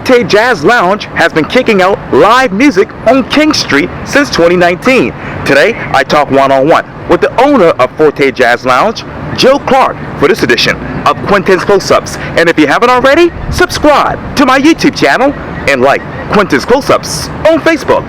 Forte Jazz Lounge has been kicking out live music on King Street since 2019. Today, I talk one-on-one with the owner of Forte Jazz Lounge, Clarke, for this edition of Quintin's Close-Ups. And if you haven't already, subscribe to my YouTube channel and like Quintin's Close-Ups on Facebook.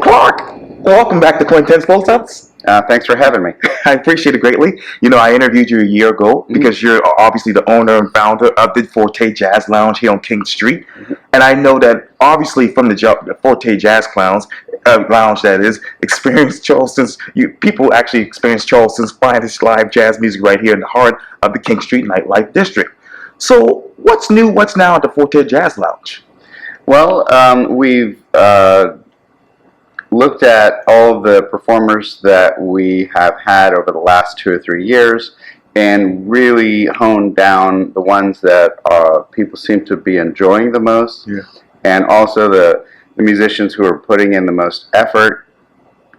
Clarke, welcome back to Quintin's Close-Ups. Thanks for having me. I appreciate it greatly. You know, I interviewed you a year ago because you're obviously the owner and founder of the Forte Jazz Lounge here on King Street. And I know that obviously from the Forte Jazz Lounge, that is, people actually experience Charleston's finest live jazz music right here in the heart of the King Street nightlife district. So what's new, what's now at the Forte Jazz Lounge? Well, we've looked at all of the performers that we have had over the last 2 or 3 years and really honed down the ones that people seem to be enjoying the most, and also the musicians who are putting in the most effort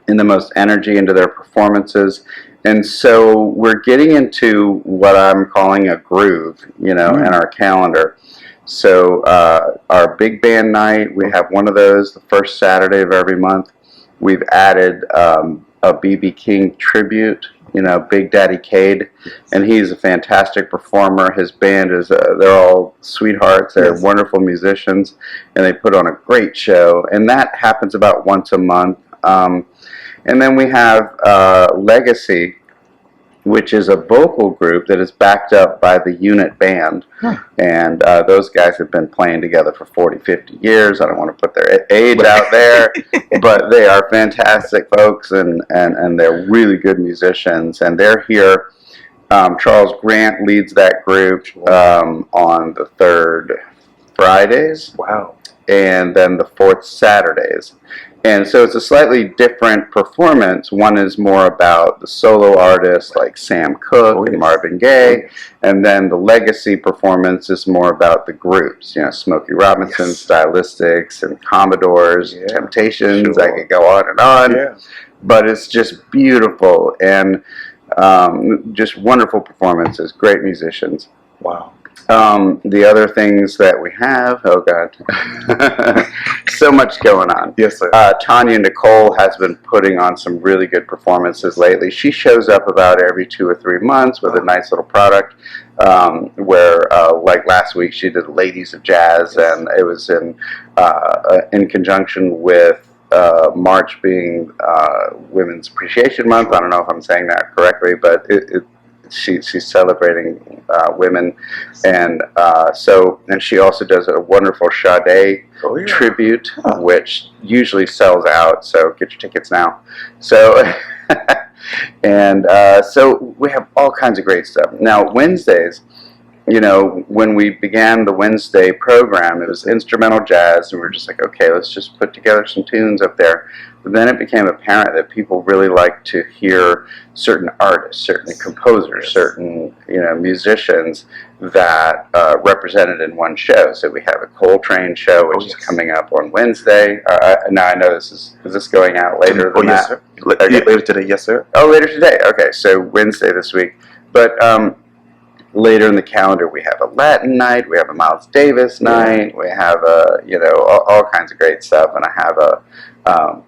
and the most energy into their performances. And so we're getting into what I'm calling a groove, in our calendar. So our big band night, we have one of those the first Saturday of every month. We've added a B.B. King tribute, Big Daddy Cade, and he's a fantastic performer. His band is, they're all sweethearts, they're wonderful musicians, and they put on a great show, and that happens about once a month. And then we have Legacy, which is a vocal group that is backed up by the unit band. And those guys have been playing together for 40, 50 years. I don't want to put their age out there, but they are fantastic folks, and they're really good musicians. And they're here. Charles Grant leads that group on the third Fridays. Wow. And then the fourth Saturdays. And so it's a slightly different performance. One is more about the solo artists like Sam Cooke and Marvin Gaye, and then the legacy performance is more about the groups, Smokey Robinson, Stylistics, and Commodores, Temptations. I could go on and on, but it's just beautiful and just wonderful performances, great musicians. Wow. The other things that we have, oh God, so much going on. Yes, sir. Tanya Nicole has been putting on some really good performances lately. She shows up about every 2 or 3 months with a nice little product, where, like last week, she did Ladies of Jazz, and it was in conjunction with March being Women's Appreciation Month. I don't know if I'm saying that correctly, but she's celebrating women, and and she also does a wonderful Sade tribute, which usually sells out. So get your tickets now. So and so we have all kinds of great stuff. Now Wednesdays, when we began the Wednesday program, it was instrumental jazz, and we were just like, okay, let's just put together some tunes up there. But then it became apparent that people really like to hear certain artists, certain composers, certain musicians that represented in one show. So we have a Coltrane show, which is coming up on Wednesday. Now I know is this going out later than yes, that? Sir. Later today, yes, sir. Oh, later today. Okay, so Wednesday this week. But later in the calendar, we have a Latin night, we have a Miles Davis night, we have all kinds of great stuff, and I have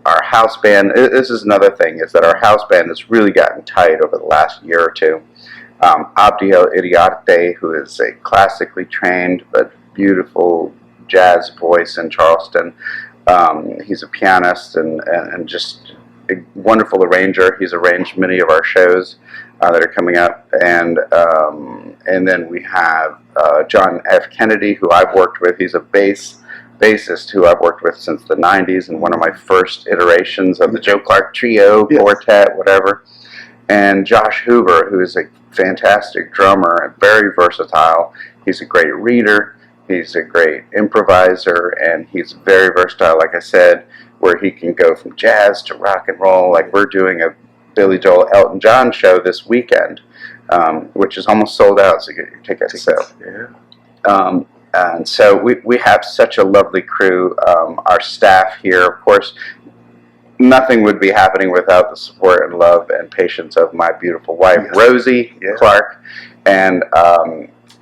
our house band. This is another thing, is that our house band has really gotten tight over the last year or two. Abdiel Iriarte, who is a classically trained but beautiful jazz voice in Charleston. He's a pianist and just a wonderful arranger. He's arranged many of our shows that are coming up, and then we have John F. Kennedy, who I've worked with. He's a bassist who I've worked with since the 90s, and one of my first iterations of the Joe Clarke Trio, quartet, whatever. And Josh Hoover, who is a fantastic drummer and very versatile. He's a great reader, he's a great improviser, and he's very versatile, like I said, where he can go from jazz to rock and roll. Like, we're doing a Billy Joel Elton John show this weekend, which is almost sold out, so get your tickets. So, and so we have such a lovely crew. Our staff here, of course, nothing would be happening without the support and love and patience of my beautiful wife, Rosie Clarke. And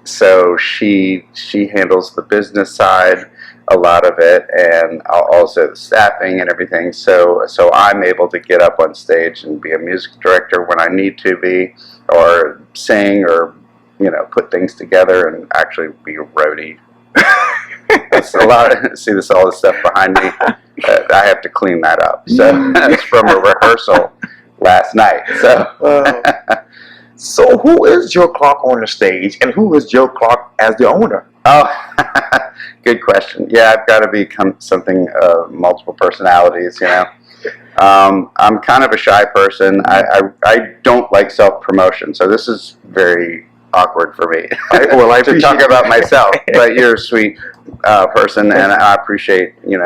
so she handles the business side. a lot of it, and also the staffing and everything. So I'm able to get up on stage and be a music director when I need to be, or sing, or put things together, and actually be a roadie. It's a lot. See all this stuff behind me. I have to clean that up. So it's from a rehearsal last night. So who is Joe Clarke on the stage, and who is Joe Clarke as the owner? Oh, good question. Yeah, I've got to become something multiple personalities. I'm kind of a shy person. I don't like self-promotion, so this is very awkward for me. I to talk about myself. But you're a sweet person, and I appreciate you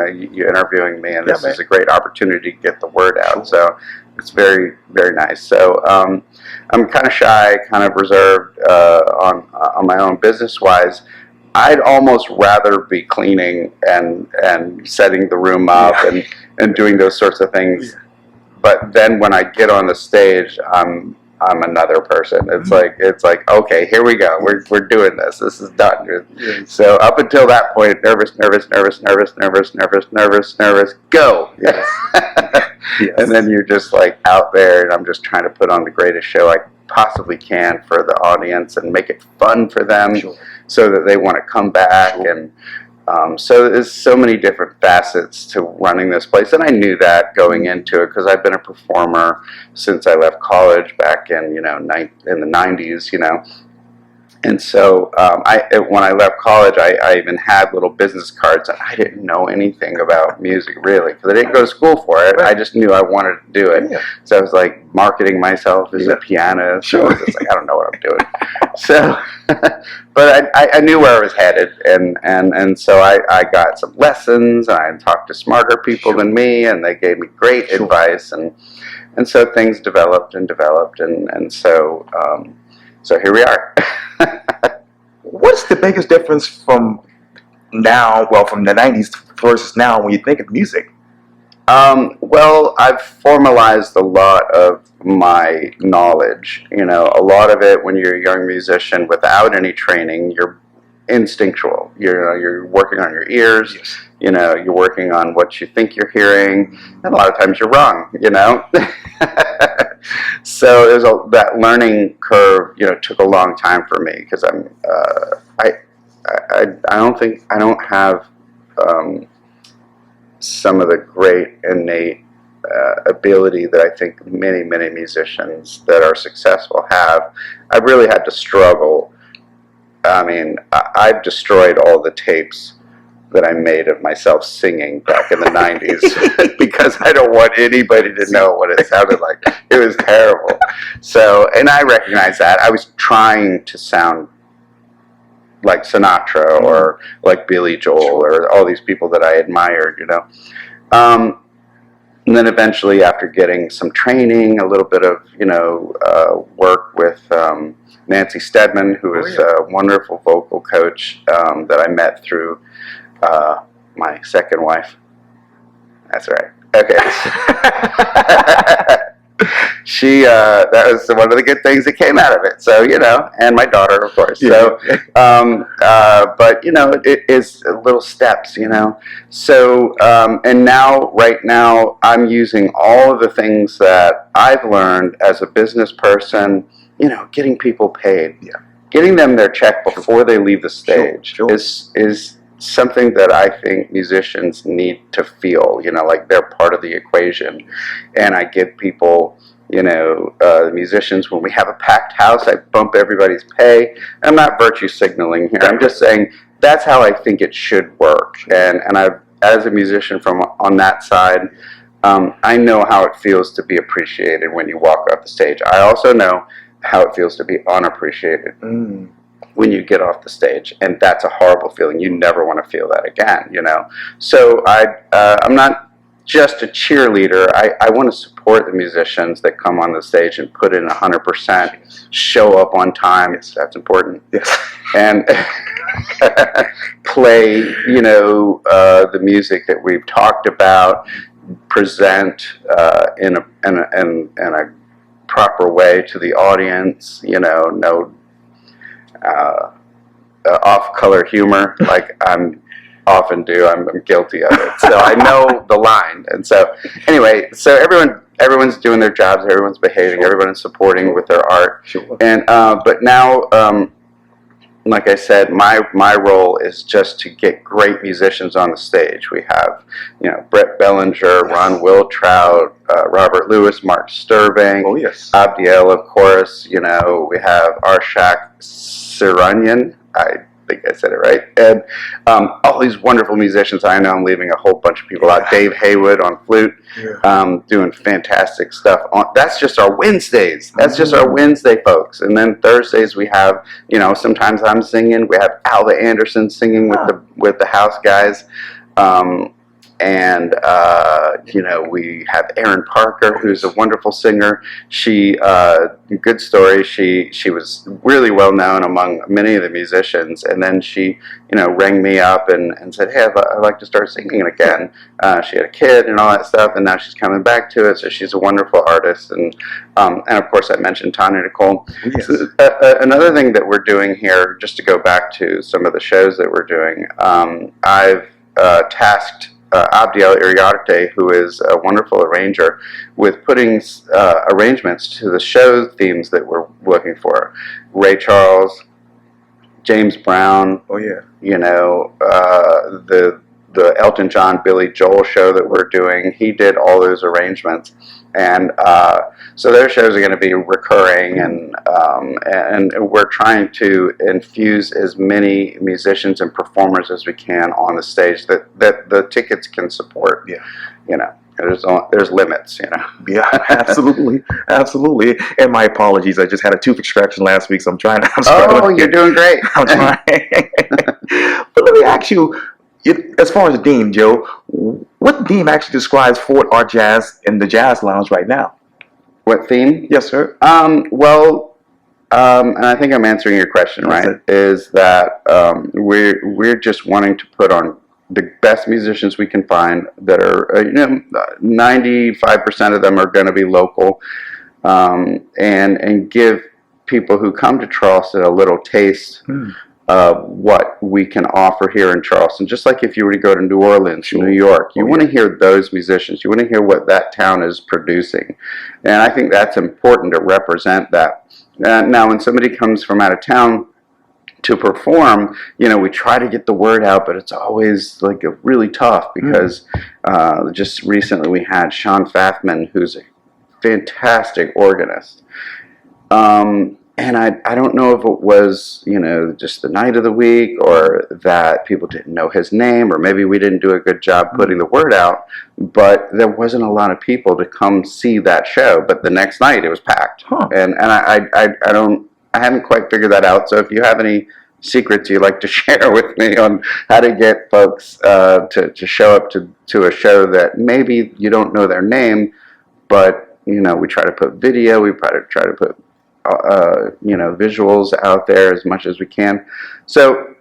interviewing me, and this is a great opportunity to get the word out. So it's very, very nice. So I'm kind of shy, kind of reserved on my own business-wise. I'd almost rather be cleaning and setting the room up and doing those sorts of things. But then when I get on the stage, I'm another person. It's like okay, here we go. We're doing this. This is done. So up until that point, nervous, go. Yes. And then you're just like out there, and I'm just trying to put on the greatest show I possibly can for the audience and make it fun for them, so that they want to come back. And so there's so many different facets to running this place, and I knew that going into it because I've been a performer since I left college back in in the 90s. And so when I left college, I even had little business cards, and I didn't know anything about music really, because I didn't go to school for it. I just knew I wanted to do it. Yeah. So I was like marketing myself as a pianist. Sure. So I don't know what I'm doing. So, but I knew where I was headed, and so I got some lessons, and I talked to smarter people than me, and they gave me great advice, and so things developed, and so here we are. What's the biggest difference from now, from the 90s versus now when you think of music? Well, I've formalized a lot of my knowledge. A lot of it when you're a young musician without any training, you're instinctual. You're working on your ears. Yes. You're working on what you think you're hearing, and a lot of times you're wrong. So there's that learning curve. Took a long time for me because I don't have some of the great innate ability that I think many musicians that are successful have. I've really had to struggle. I mean, I've destroyed all the tapes that I made of myself singing back in the 90s because I don't want anybody to know what it sounded like. It was terrible. So, and I recognize that. I was trying to sound like Sinatra or like Billy Joel or all these people that I admired, And then eventually, after getting some training, a little bit of, work with Nancy Stedman, who is a wonderful vocal coach that I met through my second wife. That's right. Okay. She, that was one of the good things that came out of it. So, and my daughter, of course. So, but, it is little steps, So, and right now, I'm using all of the things that I've learned as a business person, getting people paid. Yeah. Getting them their check before they leave the stage is something that I think musicians need to feel, like they're part of the equation. And I give people, the musicians, when we have a packed house, I bump everybody's pay. I'm not virtue signaling here. I'm just saying that's how I think it should work. And I've, as a musician from on that side, I know how it feels to be appreciated when you walk off the stage. I also know how it feels to be unappreciated when you get off the stage, and that's a horrible feeling. You never want to feel that again, So I'm not just a cheerleader. I want to support the musicians that come on the stage and put in 100%, show up on time. That's important. Yes. And play, the music that we've talked about, present in a proper way to the audience, no off-color humor. Like I'm often do. I'm guilty of it. So I know the line. And so anyway, so everyone's doing their jobs, everyone's behaving, everyone's supporting with their art. And but now, like I said, my role is just to get great musicians on the stage. We have, Brett Bellinger, Ron Wiltrout, Robert Lewis, Mark Sturbank, Abdiel, of course. We have Arshak Siranyan. I think I said it right. And all these wonderful musicians. I know I'm leaving a whole bunch of people out. Dave Haywood on flute, doing fantastic stuff. That's just our Wednesdays. That's just our Wednesday, folks. And then Thursdays we have, sometimes I'm singing. We have Alva Anderson singing with the house guys. And we have Erin Parker, who's a wonderful singer. She, good story, she was really well known among many of the musicians, and then she, rang me up and said, hey, I'd like to start singing again. She had a kid and all that stuff, and now she's coming back to it, so she's a wonderful artist. And of course I mentioned Tanya Nicole. Yes. So, another thing that we're doing here, just to go back to some of the shows that we're doing, I've tasked Abdiel Iriarte, who is a wonderful arranger, with putting arrangements to the show themes that we're looking for. Ray Charles, James Brown, the Elton John, Billy Joel show that we're doing. He did all those arrangements. And so their shows are going to be recurring, and we're trying to infuse as many musicians and performers as we can on the stage that the tickets can support. There's limits. Yeah, absolutely. And my apologies, I just had a tooth extraction last week, so I'm trying. You're doing great. I'm trying. But let me ask you, as far as the theme, Joe, what theme actually describes Forte Jazz in the Jazz Lounge right now? What theme? Yes, sir. And I think I'm answering your question, right? Is that we're just wanting to put on the best musicians we can find that are, 95% of them are going to be local, and give people who come to Charleston a little taste what we can offer here in Charleston. Just like if you were to go to New Orleans, New York, you want to hear those musicians. You want to hear what that town is producing. And I think that's important to represent that. Now, when somebody comes from out of town to perform, we try to get the word out, but it's always like really tough because just recently we had Sean Fathman, who's a fantastic organist. And I don't know if it was, just the night of the week, or that people didn't know his name, or maybe we didn't do a good job putting the word out, but there wasn't a lot of people to come see that show. But the next night it was packed. And I haven't quite figured that out. So if you have any secrets you'd like to share with me on how to get folks to show up to a show that maybe you don't know their name, but, we try to put video, we try to put visuals out there as much as we can. So,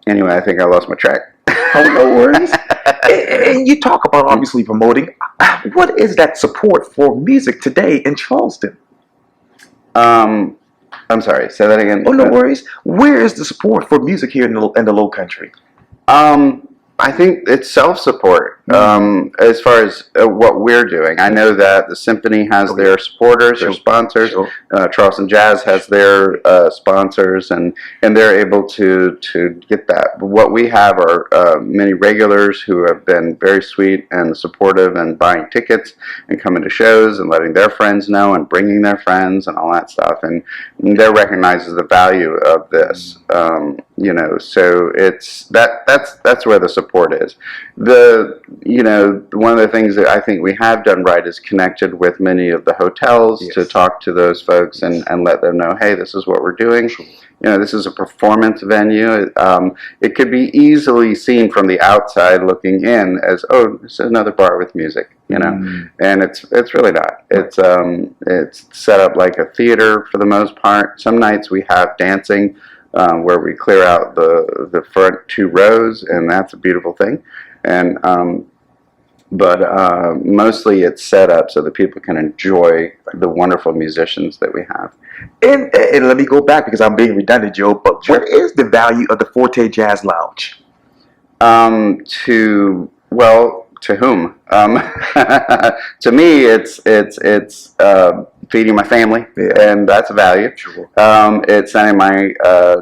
anyway, I think I lost my track. Oh, no worries. And you talk about obviously promoting. What is that support for music today in Charleston? I'm sorry, say that again. Oh, no worries. Where is the support for music here in the Low Country? I think it's self-support as far as what we're doing. I know that the Symphony has their supporters, their sponsors. Charleston Jazz has their sponsors, and they're able to get that. But what we have are many regulars who have been very sweet and supportive and buying tickets and coming to shows and letting their friends know and bringing their friends and all that stuff. And they recognizes the value of this. So it's that's where the support is. One of the things that I think we have done right is connected with many of the hotels to talk to those folks and let them know, hey, this is what we're doing. This is a performance venue. It could be easily seen from the outside looking in as, oh, it's another bar with music, and it's really not. It's set up like a theater for the most part. Some nights we have dancing, where we clear out the front 2 rows, and that's a beautiful thing. And but mostly it's set up so that people can enjoy the wonderful musicians that we have. And let me go back because I'm being redundant, Joe. But what is the value of the Forte Jazz Lounge? To whom? To me, it's feeding my family, and that's a value. Sure. It's sending my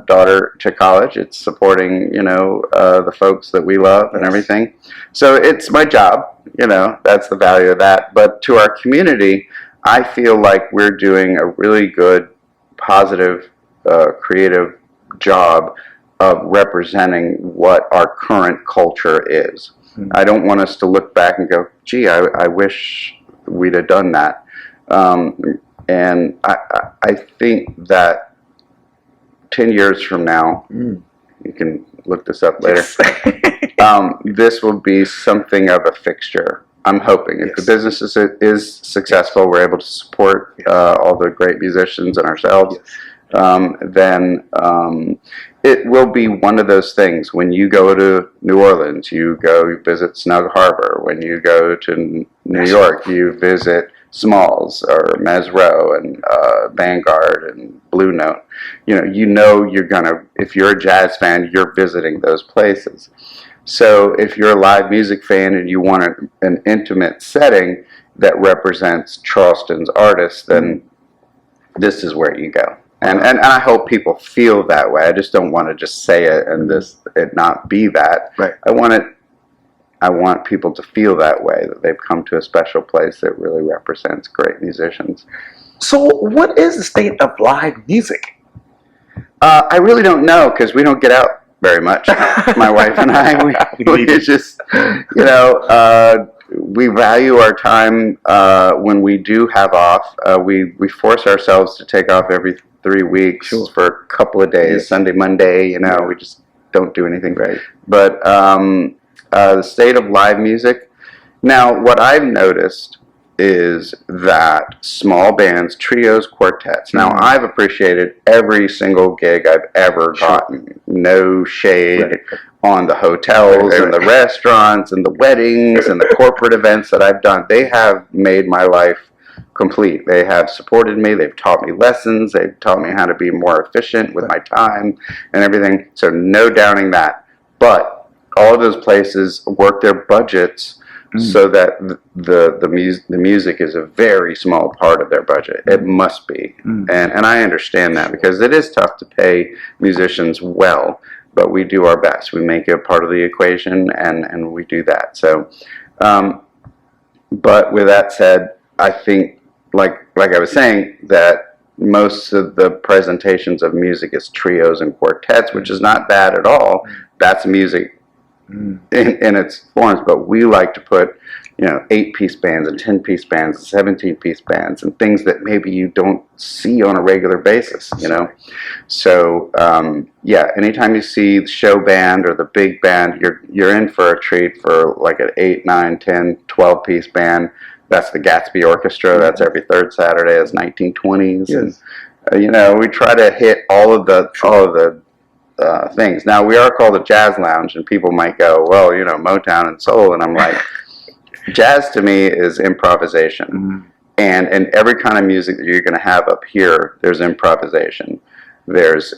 daughter to college. It's supporting, the folks that we love and everything. So it's my job. That's the value of that. But to our community, I feel like we're doing a really good, positive, creative job of representing what our current culture is. I don't want us to look back and go, gee, I wish we'd have done that. And I think that 10 years from now, you can look this up later, this will be something of a fixture. I'm hoping. If the business is successful, we're able to support all the great musicians and ourselves, then it will be one of those things. When you go to New Orleans, you go visit Snug Harbor. When you go to New York, you visit Smalls or Mesro and Vanguard and Blue Note. If you're a jazz fan, you're visiting those places. So if you're a live music fan and you want an intimate setting that represents Charleston's artists, then this is where you go. And I hope people feel that way. I just don't want to just say it and it not be that. Right. I want people to feel that way, that they've come to a special place that really represents great musicians. So what is the state of live music? I really don't know, because we don't get out very much. My wife and I, we just, we value our time when we do have off. We force ourselves to take off every 3 weeks for a couple of days, Sunday, Monday, we just don't do anything. Right. But the state of live music, now what I've noticed is that small bands, trios, quartets. Now, I've appreciated every single gig I've ever gotten. No shade on the hotels and the restaurants and the weddings and the corporate events that I've done. They have made my life complete. They have supported me. They've taught me lessons. They've taught me how to be more efficient with my time and everything. So no doubting that. But all of those places work their budgets so that the music is a very small part of their budget. It must be. And I understand that, because it is tough to pay musicians well, but we do our best. We make it part of the equation, and we do that. So, but with that said, I think, like I was saying, that most of the presentations of music is trios and quartets, which is not bad at all. That's music in its forms, but we like to put 8-piece bands and 10-piece bands and 17-piece bands and things that maybe you don't see on a regular basis, So anytime you see the show band or the big band, you're in for a treat for like an 8, 9, 10, 12-piece band. That's the Gatsby Orchestra. That's every third Saturday. That's 1920s. Yes. And we try to hit all of the things. Now, we are called a jazz lounge, and people might go, well, Motown and soul, and I'm like, jazz to me is improvisation. And in every kind of music that you're going to have up here, there's improvisation. There's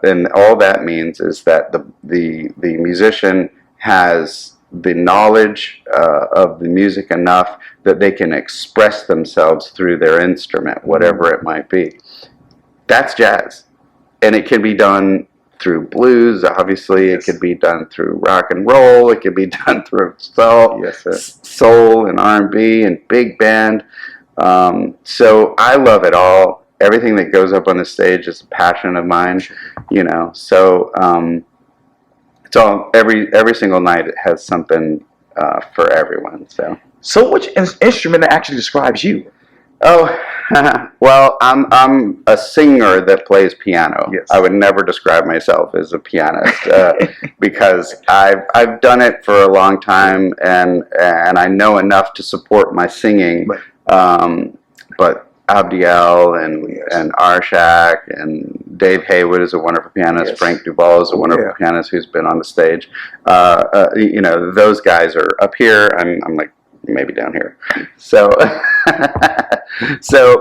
and all that means is that the musician has the knowledge of the music enough that they can express themselves through their instrument, whatever it might be. That's jazz, and it can be done through blues, obviously. It could be done through rock and roll. It could be done through soul and R&B and big band. So I love it all. Everything that goes up on the stage is a passion of mine, So it's all every single night. It has something for everyone. So which instrument actually describes you? Oh, well, I'm a singer that plays piano. Yes. I would never describe myself as a pianist because I've done it for a long time, and I know enough to support my singing. Right. But Abdiel and Arshak and Dave Haywood is a wonderful pianist. Yes. Frank Duval is a wonderful pianist who's been on the stage. Those guys are up here. I'm like, maybe down here. So,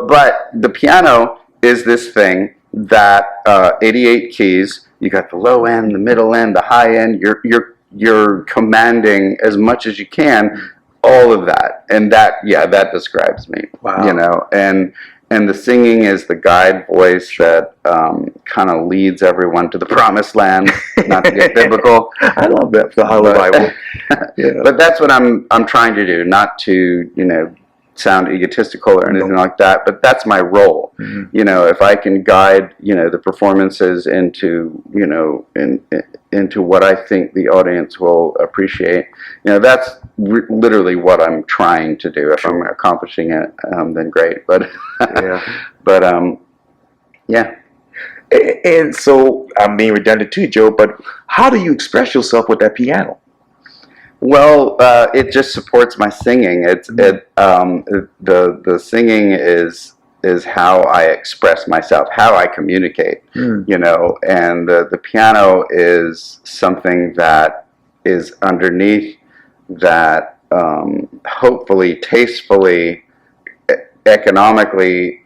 but the piano is this thing that 88 keys. You got the low end, the middle end, the high end. You're you're commanding as much as you can, all of that, and that describes me. Wow. You know, and the singing is the guide voice that kind of leads everyone to the promised land. Not to get biblical. I love that for the Hollow Bible. Yeah. But that's what I'm trying to do, not to, you know, sound egotistical or anything like that, but that's my role. Mm-hmm. You know, if I can guide, you know, the performances into, you know, into what I think the audience will appreciate, you know, that's literally what I'm trying to do. If I'm accomplishing it, then great. But yeah. but yeah. And so I'm being redundant too, Joe, but how do you express yourself with that piano? Well, it just supports my singing. The singing is how I express myself, how I communicate. You know, and the piano is something that is underneath that, hopefully, tastefully, economically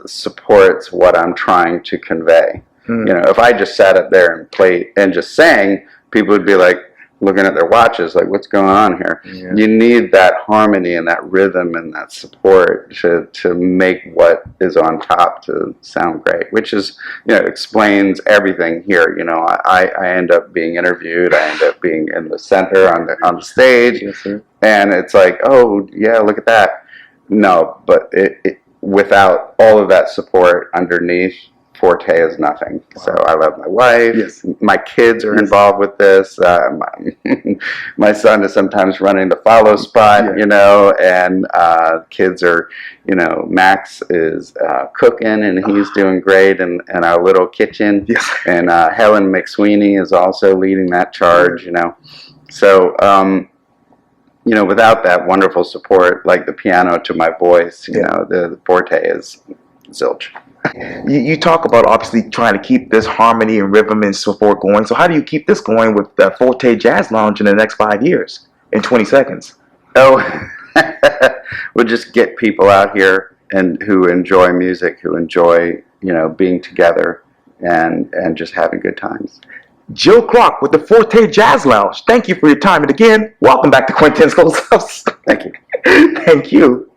supports what I'm trying to convey. You know, if I just sat up there and played and just sang, people would be like, looking at their watches, like, what's going on here? Yeah. You need that harmony and that rhythm and that support to make what is on top to sound great, which is, you know, explains everything here. You know, I end up being interviewed, I end up being in the center on the stage, yes, and it's like, oh yeah, look at that. No, but without all of that support underneath, Forte is nothing. Wow. So I love my wife. Yes. My kids are involved with this. My son is sometimes running the follow spot, you know, and kids are, you know, Max is cooking and he's doing great in our little kitchen. Yes. And Helen McSweeney is also leading that charge, you know. So, you know, without that wonderful support, like the piano to my voice, you know, the Forte is zilch. You talk about obviously trying to keep this harmony and rhythm and so forth going. So how do you keep this going with the Forte Jazz Lounge in the next 5 years in 20 seconds? Oh, we'll just get people out here and who enjoy music, who enjoy, you know, being together and just having good times. Joe Clarke with the Forte Jazz Lounge. Thank you for your time. And again, welcome back to Quintin's House. Thank you. Thank you.